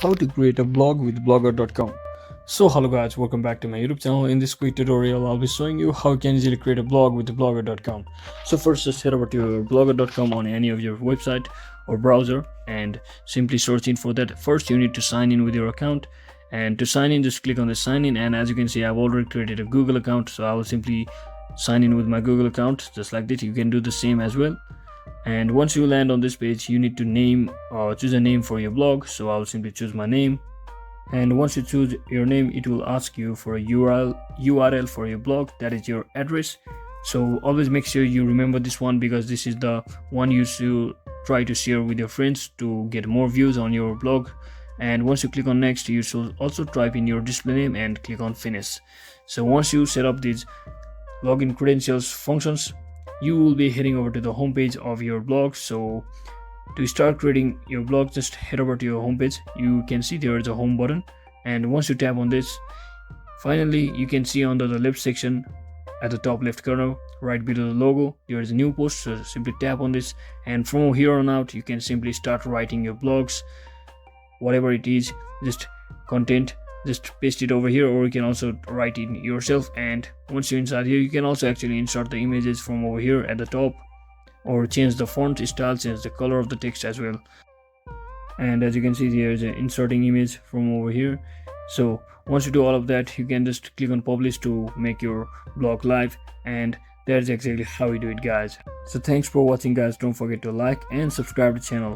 how to create a blog with blogger.com. So hello guys, welcome back to my YouTube channel. In this quick tutorial I'll be showing you how you can easily create a blog with blogger.com. So first, just head over to your blogger.com on any of your website or browser and simply search in for that. First you need to sign in with your account, and to sign in just click on the sign in, and as you can see I've already created a Google account, so I will simply sign in with my Google account just like this. You can do the same as well. And once you land on this page, you need to choose a name for your blog. So I'll simply choose my name, and once you choose your name, it will ask you for a URL for your blog, that is your address. So always make sure you remember this one, because this is the one you should try to share with your friends to get more views on your blog. And once you click on next, you should also type in your display name and click on finish. So once you set up these login credentials functions, you will be heading over to the homepage of your blog. So to start creating your blog, just head over to your homepage. You can see there is a home button, and once you tap on this, finally you can see under the left section at the top left corner right below the logo there is a new post. So simply tap on this, and from here on out you can simply start writing your blogs, whatever it is, just content, just paste it over here, or you can also write it yourself. And once you're inside here, you can also actually insert the images from over here at the top, or change the font style, change the color of the text as well. And as you can see, there is an inserting image from over here. So once you do all of that, you can just click on publish to make your blog live, and that's exactly how you do it, guys. So thanks for watching, guys. Don't forget to like and subscribe to the channel.